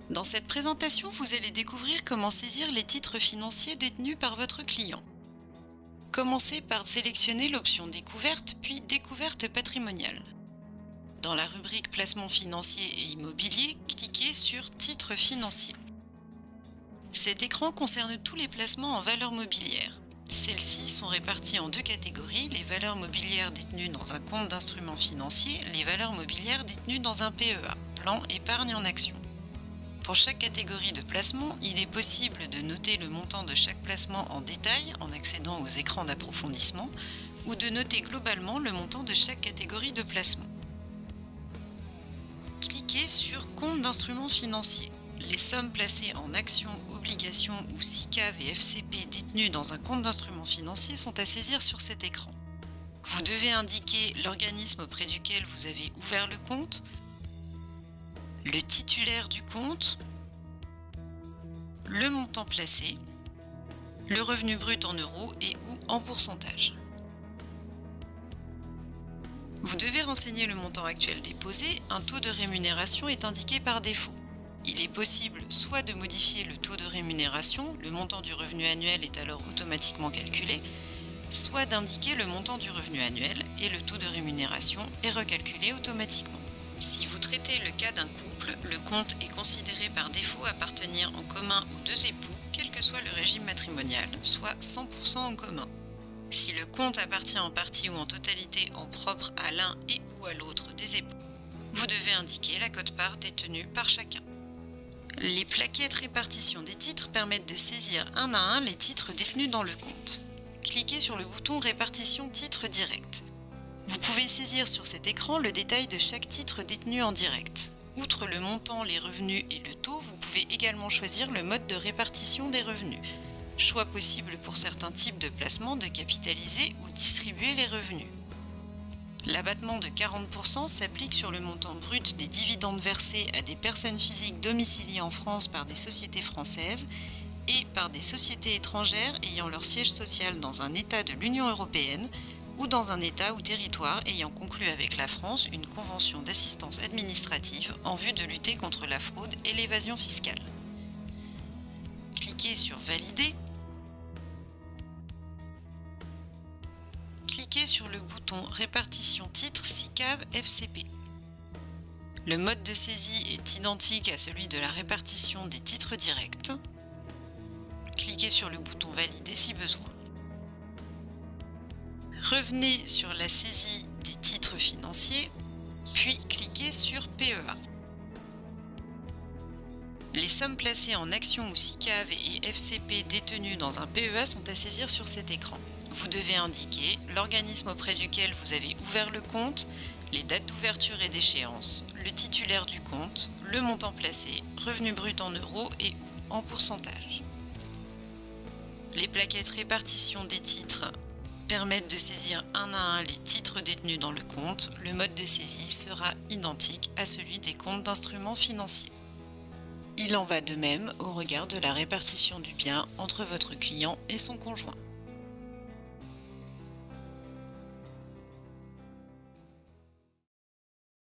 Dans cette présentation, vous allez découvrir comment saisir les titres financiers détenus par votre client. Commencez par sélectionner l'option Découverte, puis Découverte patrimoniale. Dans la rubrique Placements financiers et immobiliers, cliquez sur Titres financiers. Cet écran concerne tous les placements en valeurs mobilières. Celles-ci sont réparties en deux catégories, les valeurs mobilières détenues dans un compte d'instruments financiers, les valeurs mobilières détenues dans un PEA, plan épargne en action. Pour chaque catégorie de placement, il est possible de noter le montant de chaque placement en détail en accédant aux écrans d'approfondissement ou de noter globalement le montant de chaque catégorie de placement. Cliquez sur Compte d'instruments financiers. Les sommes placées en actions, obligations ou SICAV et FCP détenues dans un compte d'instruments financiers sont à saisir sur cet écran. Vous devez indiquer l'organisme auprès duquel vous avez ouvert le compte, le titulaire du compte, le montant placé, le revenu brut en euros et ou en pourcentage. Vous devez renseigner le montant actuel déposé, un taux de rémunération est indiqué par défaut. Il est possible soit de modifier le taux de rémunération, le montant du revenu annuel est alors automatiquement calculé, soit d'indiquer le montant du revenu annuel et le taux de rémunération est recalculé automatiquement. Si vous traitez le cas d'un couple, le compte est considéré par défaut appartenir en commun aux deux époux, quel que soit le régime matrimonial, soit 100% en commun. Si le compte appartient en partie ou en totalité en propre à l'un et ou à l'autre des époux, vous devez indiquer la quote-part détenue par chacun. Les plaquettes répartition des titres permettent de saisir un à un les titres détenus dans le compte. Cliquez sur le bouton Répartition titres direct. Vous pouvez saisir sur cet écran le détail de chaque titre détenu en direct. Outre le montant, les revenus et le taux, vous pouvez également choisir le mode de répartition des revenus. Choix possible pour certains types de placements de capitaliser ou distribuer les revenus. L'abattement de 40% s'applique sur le montant brut des dividendes versés à des personnes physiques domiciliées en France par des sociétés françaises et par des sociétés étrangères ayant leur siège social dans un État de l'Union européenne ou dans un État ou territoire ayant conclu avec la France une convention d'assistance administrative en vue de lutter contre la fraude et l'évasion fiscale. Cliquez sur Valider. Cliquez sur le bouton Répartition titres SICAV FCP. Le mode de saisie est identique à celui de la répartition des titres directs. Cliquez sur le bouton Valider si besoin. Revenez sur la saisie des titres financiers, puis cliquez sur PEA. Les sommes placées en actions ou SICAV et FCP détenues dans un PEA sont à saisir sur cet écran. Vous devez indiquer l'organisme auprès duquel vous avez ouvert le compte, les dates d'ouverture et d'échéance, le titulaire du compte, le montant placé, revenu brut en euros et ou en pourcentage. Les plaquettes répartition des titres permettent de saisir un à un les titres détenus dans le compte. Le mode de saisie sera identique à celui des comptes d'instruments financiers. Il en va de même au regard de la répartition du bien entre votre client et son conjoint.